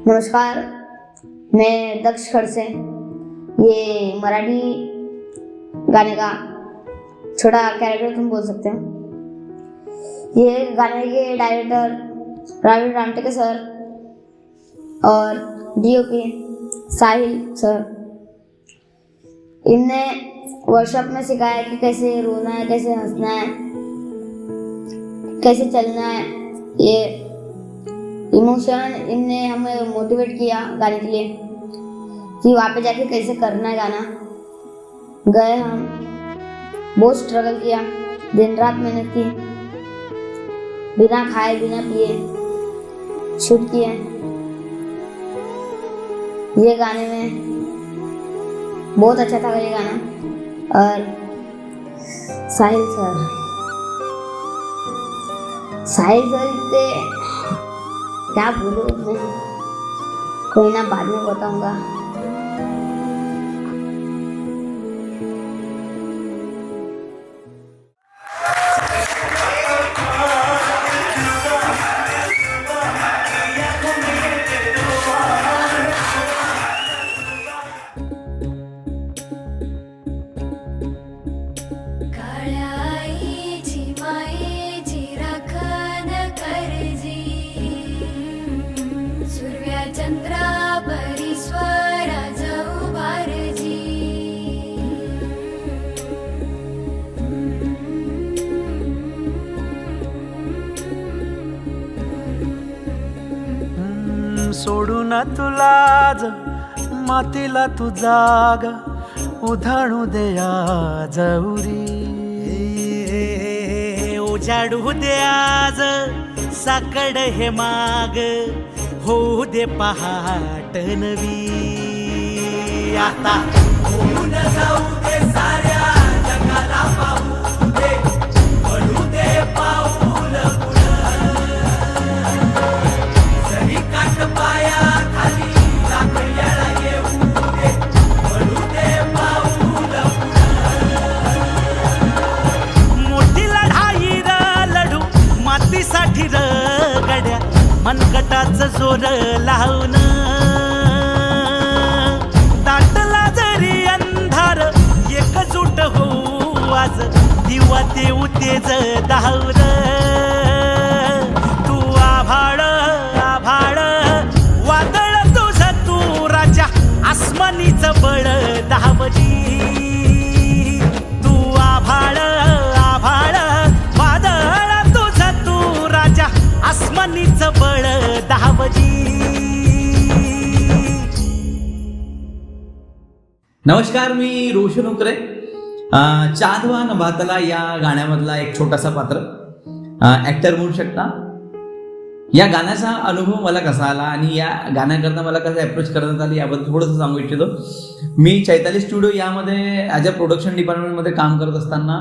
नमस्कार, मैं दक्ष खड़से। ये मराठी गाने का छोटा कैरेक्टर तुम बोल सकते हो। ये गाने के डायरेक्टर राहुल रामटेके सर और डीओपी साहिल सर, इनने वर्कशॉप में सिखाया कि कैसे रोना है, कैसे हंसना है, कैसे चलना है। ये इमोशन इनने हमें मोटिवेट किया गाने के लिए कि वहाँ पे जाके कैसे करना है गाना। गए हम, बहुत स्ट्रगल किया, दिन रात मेहनत की, बिना खाए बिना पिए शूट किए। ये गाने में बहुत अच्छा था ये गाना। और साहिल सर इतने क्या बोलूं मैं, कोई ना बाद में बताऊंगा। सोडून तुलाज मातीला तू जाग उधाणू दे आज उरी, उजाडू दे आज साकड हे माग, होऊ दे पहाट नवी। आता होऊन जाऊ दे साऱ्या जगाला पाहू दे, पडू दे पाऊल जरी काट पाया खाली लाकड्याला येऊ दे, पडू दे पाऊल मोठी लढाई र लढू मातीसाठी र गड्या, मनगटाचं जोर लावून दाटला जरी अंधार एकजूट होऊ आज, दिवा देऊ तेज दावर। तू आभाळ आभाळ वादळ तुझं तू राजा, आसमानीचं बळ दावजी। तू आभाळ आभाळ वादळ तुझं तू राजा, आसमानीचं बळ दावजी। नमस्कार, मी रोशन उकरे। चांदवा नभातला या गाण्यामधला एक छोटासा पात्र ॲक्टर म्हणू शकता। या गाण्याचा अनुभव मला कसा आला आणि या गाण्याकरता मला कसं अप्रोच करण्यात आली याबद्दल थोडंसं सांगू इच्छितो। मी चैताली स्टुडिओ यामध्ये ॲज अ प्रोडक्शन डिपार्टमेंटमध्ये काम करत असताना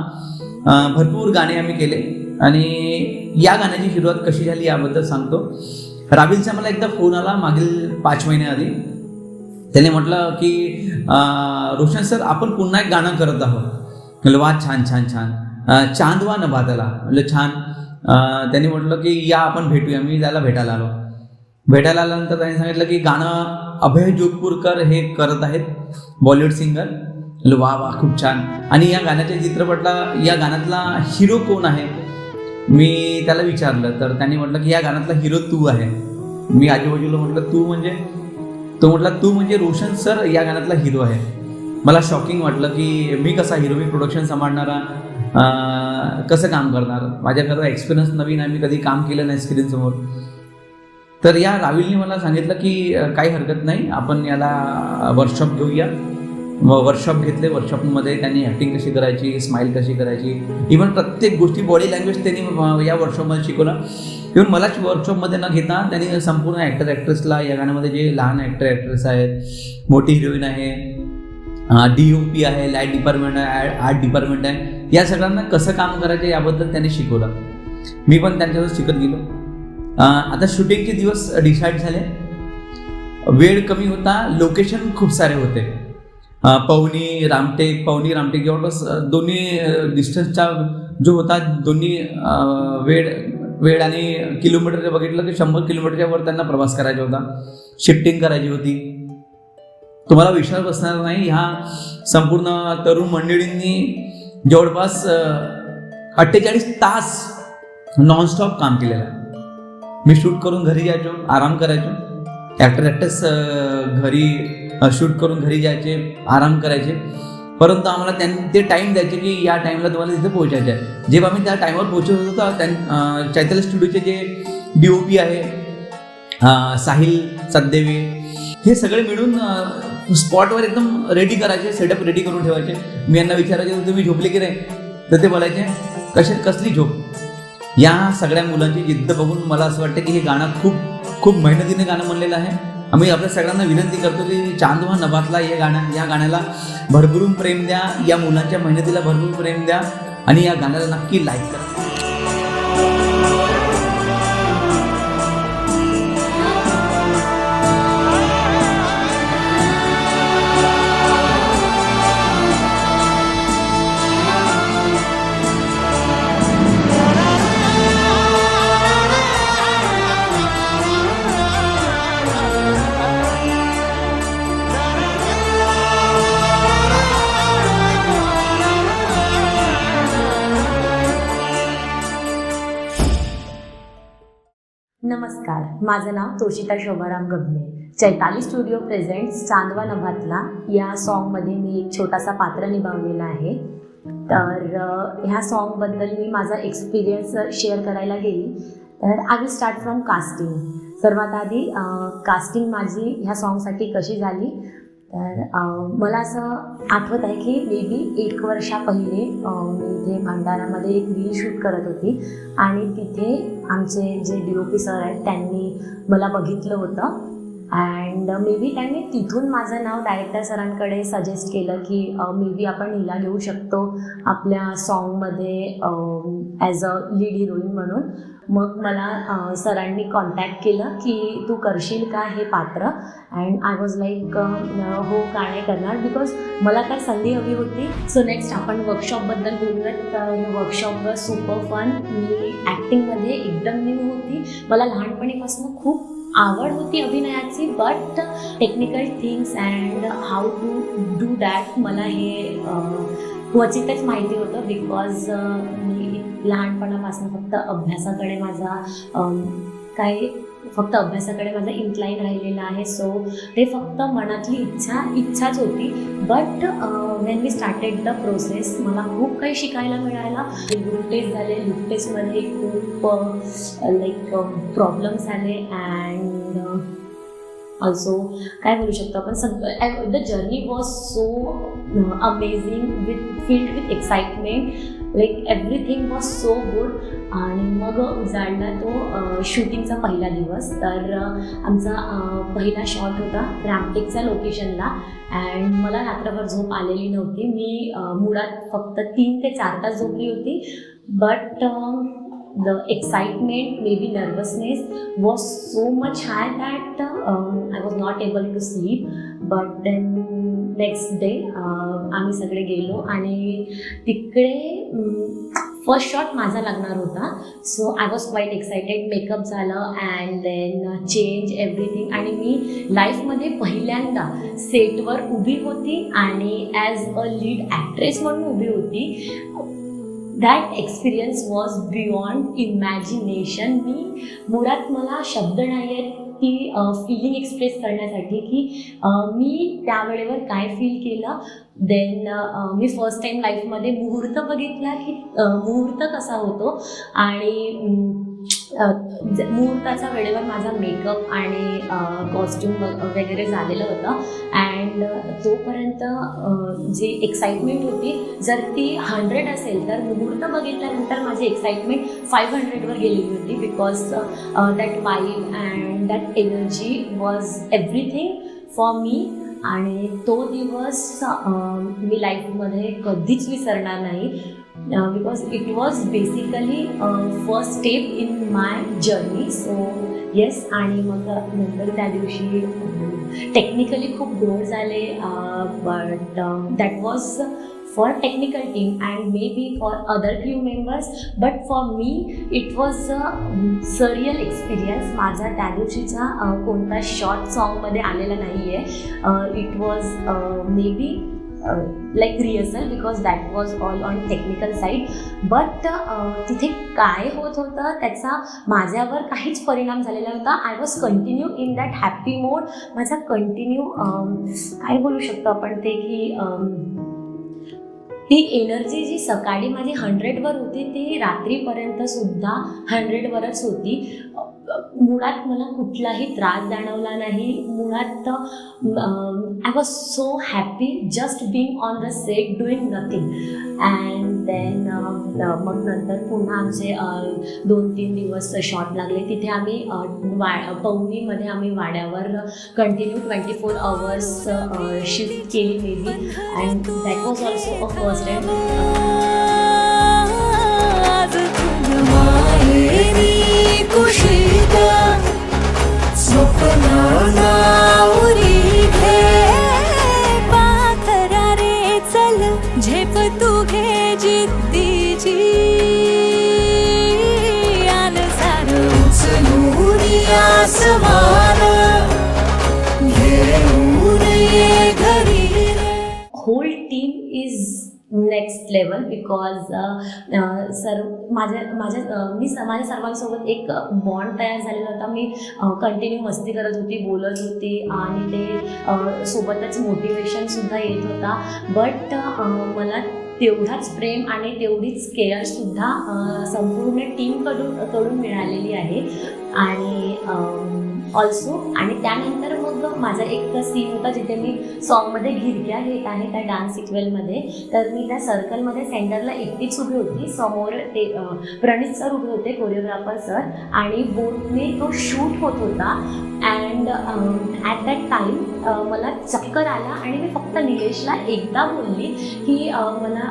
भरपूर गाणे आम्ही केले आणि या गाण्याची सुरुवात कशी झाली याबद्दल सांगतो। राबिलचा मला एकदा फोन आला मागील 5 महिन्याआधी। त्याने म्हटलं की रोशन सर, आपण पुन्हा एक गाणं करत आहोत। म्हटलं वा, छान छान छान, चांदवा नभातला। म्हटलं छान। त्यांनी म्हटलं की या आपण भेटूया। मी त्याला भेटायला आल्यानंतर त्यांनी सांगितलं की गाणं अभय जोगपूरकर हे करत आहेत, बॉलिवूड सिंगर। म्हटलं वा वा, खूप छान। आणि या गाण्याच्या चित्रपटाला या गाण्यातला हिरो कोण आहे मी त्याला विचारलं, तर त्यांनी म्हटलं की या गाण्यातला हिरो तू आहे। मी आजूबाजूला म्हटलं तू म्हणजे? तो म्हटला तू म्हणजे रोशन सर या गाण्यातला हिरो आहे। मला शॉकिंग वाटलं की मी कसा हिरो, मी प्रोडक्शन सांभाळणारा, कसं काम करणार, माझ्याकडे एक्सपिरियन्स नवीन आहे, मी कधी काम केलं नाही स्क्रीनसमोर। तर या राहुलने मला सांगितलं की काही हरकत नाही, आपण याला वर्कशॉप घेऊया। वर्कशॉप घेतले। वर्कशॉपमध्ये त्यांनी ॲक्टिंग कशी करायची, स्माईल कशी करायची, इव्हन प्रत्येक गोष्टी, बॉडी लँग्वेज त्यांनी या वर्कशॉपमध्ये शिकवलं। इव्हन मलाच वर्कशॉपमध्ये न घेता त्यांनी संपूर्ण ॲक्टर ॲक्ट्रेसला, या गाण्यामध्ये जे लहान ॲक्टर ॲक्ट्रेस आहेत, मोठी हिरोईन आहे, DOP आहे, लाईट डिपार्टमेंट आहे, आर्ट डिपार्टमेंट आहे, या सगळ्यांना कसं काम करायचं याबद्दल त्यांनी शिकवलं। मी पण त्यांच्यासोबत शिकत गेलो। आता शूटिंगचे दिवस डिसाईड झाले, वेळ कमी होता, लोकेशन खूप सारे होते। पवनी रामटेक जवळपास दोन्ही डिस्टन्सचा जो होता, दोन्ही वेळ वेळ आणि किलोमीटर बघितलं की 100 किलोमीटरच्या वर त्यांना प्रवास करायचा होता, शिफ्टिंग करायची होती. तुम्हाला विश्वास बसणार नाही, ह्या संपूर्ण तरुण मंडळींनी जवळपास 48 तास नॉनस्टॉप काम केलेलं आहे. मी शूट करून घरी यायचो, आराम करायचो. ॲक्टर्स घरी शूट करून घरी जायचे, आराम करायचे. परंतु आम्हाला ते टाईम द्यायचे की या टाईमला तुम्हाला तिथे पोहोचायचं आहे. जेव्हा आम्ही त्या टाईमवर पोहोचत होतो, चैतन्य स्टुडिओचे जे DOP आहे साहिल सददेवे, हे सगळे मिळून स्पॉटवर एकदम रेडी करायचे, सेटअप रेडी करून ठेवायचे. मी यांना विचारायचे तुम्ही झोपले की नाही, तर ते बोलायचे कसली झोप. या सगळ्या मुलांची जिद्द बघून मला असं वाटतं की हे गाणं खूप खूप मेहनतीने गाणं म्हणलेलं आहे. आम्ही आपल्या सगळ्यांना विनंती करतो की चांदवा नभातला या गाण्याला भरभरून प्रेम द्या, या मुलांच्या मेहनतीला भरभरून प्रेम द्या आणि या गाण्याला नक्की लाईक करा. नमस्कार, माझं नाव तोषिता शोभाराम गबने. चैताली स्टुडिओ प्रेझेंट्स चांदवा नभातला या सॉन्गमध्ये मी एक छोटासा पात्र निभावलेला आहे. तर ह्या सॉन्गबद्दल मी माझा एक्सपिरियन्स शेअर करायला गेली तर I will start from casting. सर्वात आधी कास्टिंग माझी ह्या सॉन्गसाठी कशी झाली तर मला असं आठवत आहे की मे बी 1 वर्षा पहिले मी इथे भंडारामध्ये एक रील शूट करत होती आणि तिथे आमचे जे DOP सर आहेत त्यांनी मला बघितलं होतं अँड मे बी त्यांनी तिथून माझं नाव डायरेक्टर सरांकडे सजेस्ट केलं की मे बी आपण हिला घेऊ शकतो आपल्या सॉन्गमध्ये ॲज अ लीड हिरोईन म्हणून. मग मला सरांनी कॉन्टॅक्ट केलं की तू करशील का हे पात्र अँड आय वॉज लाईक हो का नाही करणार बिकॉज मला काय संधी हवी होती. सो नेक्स्ट आपण वर्कशॉपबद्दल बोलूयात. तर वर्कशॉप वॉज सुपर फन. मी ॲक्टिंगमध्ये एकदम न्यू होती. मला लहानपणीपासून खूप आवड होती अभिनयाची but technical things and how to do that मला हे क्वचितच माहिती होतं बिकॉज मी लहानपणापासून फक्त अभ्यासाकडे माझा इन्क्लाइन राहिलेला आहे. सो ते फक्त मनातली इच्छाच होती. But when we started the process मला खूप काही शिकायला मिळायला. ग्रुप टेस्ट झाले, ग्रुप टेस्टमध्ये खूप लाईक प्रॉब्लेम्स आले अँड ऑल्सो काय बोलू शकतो आपण the journey was so amazing filled with excitement. Like everything was so good. आणि मग उजाडला तो शूटिंगचा पहिला दिवस. तर आमचा पहिला शॉट होता रामटेकच्या लोकेशनला अँड मला रात्रभर झोप आलेली नव्हती. मी मुळात फक्त 3 ते 4 तास झोपली होती. But the excitement, maybe nervousness was so much high that I was not able to sleep. But then next day आम्ही सगळे गेलो आणि तिकडे फर्स्ट शॉट माझा लागणार होता. So I was quite excited. Makeup झालं अँड देन चेंज एव्हरीथिंग आणि मी लाईफमध्ये पहिल्यांदा सेटवर उभी होती आणि ॲज अ लीड ॲक्ट्रेस म्हणून उभी होती. That experience was beyond imagination. मुळात मला शब्द नाही आहेत ती फिलिंग एक्सप्रेस करण्यासाठी की मी त्यावेळेवर काय फील केलं. देन मी फर्स्ट टाईम लाईफमध्ये मुहूर्त बघितला की मुहूर्त कसा होतो आणि मुहूर्ताच्या वेळेवर माझा मेकअप आणि कॉस्ट्यूम वगैरे झालेलं होतं अँड तोपर्यंत जी एक्साइटमेंट होती जर ती 100 असेल तर मुहूर्त बघितल्यानंतर माझी एक्साइटमेंट 500वर गेलेली होती because that vibe and that energy was everything for me. आणि तो दिवस मी लाईफमध्ये कधीच विसरणार नाही because it was basically first step in my journey. So yes. आणि मग नंतर त्या दिवशी टेक्निकली खूप गोड झाले but that was for technical team and maybe for other crew members, but for me it was a surreal experience. माझा त्या दिवशीचा कोणता शॉर्ट सॉन्गमध्ये आलेला नाही आहे. It was may be like rehearsal because that was all on technical side, but तिथे काय होत होतं त्याचा माझ्यावर काहीच परिणाम झालेला नव्हता. I was continue in that happy mode. माझा कंटिन्यू काय बोलू शकतो आपण ते की ती एनर्जी जी सकाळी माझी 100वर होती ती रात्रीपर्यंत सुद्धा 100वरच होती. मुळात मला कुठलाही त्रास जाणवला नाही. मुळात I was so happy just being on the set doing nothing. And then मग नंतर पुन्हा आमचे 2-3 दिवस शॉट लागले. तिथे आम्ही पवनीमध्ये आम्ही वाड्यावर कंटिन्यू 24 hours शिफ्ट केली may be. And that was also a first time. झेप तू घे जिद्दीची आन सारं उचलून आसमान घेऊन ये घरी. Whole team is next level because माझ्या सर्वांसोबत एक बॉन्ड तयार झालेला होता. मी कंटिन्यू मस्ती करत होती, बोलत होती आणि ते सोबतच मोटिवेशनसुद्धा येत होता. बट मला तेवढाच प्रेम आणि तेवढीच केअरसुद्धा संपूर्ण टीमकडून मिळालेली आहे. आणि ऑल्सो आणि त्यानंतर मग माझा एक सीन होता जिथे मी सॉन्गमध्ये घिरक्या घेत आहे त्या डान्स सिक्वेलमध्ये. तर मी त्या सर्कलमध्ये सेंटरला एकटीच उभी होती. समोर ते प्रणित सर उभे होते, कोरिओग्राफर सर, आणि बोटने तो शूट होत होता. अँड ॲट दॅट टाईम मला चक्कर आला आणि मी फक्त निलेशला एकदा बोलली की मला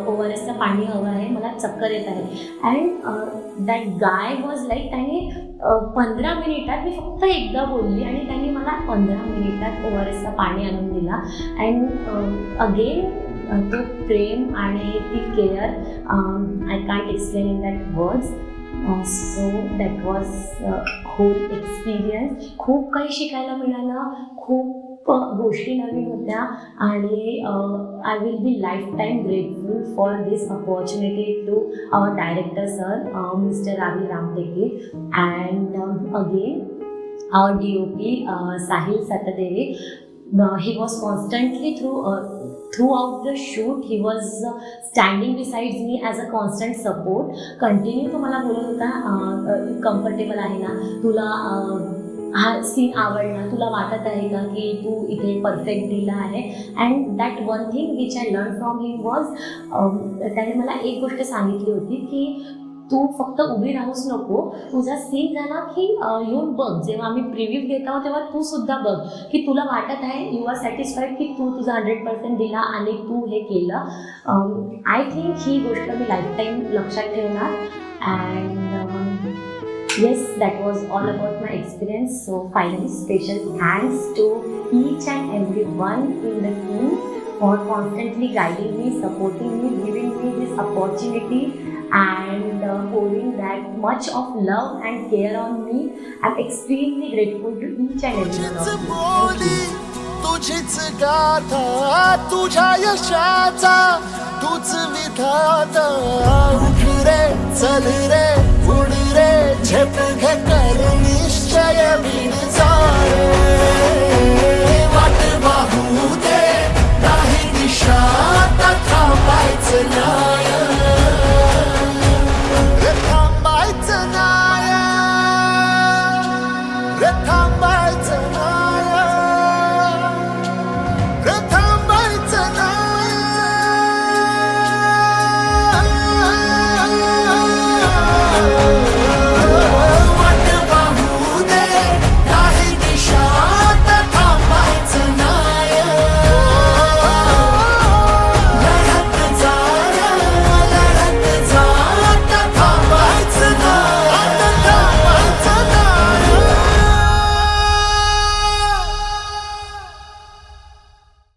ORSचं पाणी हवं आहे, मला चक्कर येत आहे. And that guy was like त्याने 15 मिनिटात मी फक्त एकदा बोलली आणि त्यांनी मला 15 मिनिटात ORSचं पाणी आणून दिला. अँड अगेन तो प्रेम आणि ती care I can't explain in that words. So that was whole experience. खूप काही शिकायला मिळालं, खूप गोष्टी नवीन होत्या आणि I will be lifetime grateful for this opportunity to our director sir mister Ravi Ramteke and again our DOP Sahil Satdeve. He was constantly throughout the shoot he was standing besides me as a constant support. Continue तो मला बोलत होता comfortable आहे ना, तुला हा scene आवडला, तुला वाटत आहे का की तू इथे परफेक्ट दिला आहे. And that one thing which I learn from him was त्याने मला एक गोष्ट सांगितली होती की तू फक्त उभी राहूच नको, तुझा सीन झाला की येऊन बघ. जेव्हा आम्ही प्रिव्ह्यू घेत आहोत तेव्हा तू सुद्धा बघ की तुला वाटत आहे, यू आर सॅटिस्फाईड की तू तुझा 100% दिला आणि तू हे केलं. आय थिंक ही गोष्ट मी लाईफटाईम लक्षात ठेवणार. And yes, that was all about my experience. So finally, special thanks to each and everyone in the team for constantly guiding me, supporting me, giving me this opportunity and pouring that much of love and care on me. I'm extremely grateful to each and every one of you. Thank you. तुझीच गाथा तुझ्या यशाचा तूच विधाता. उठ रे चल रे उड रे झेप घे कर निश्चय बिन जा रे.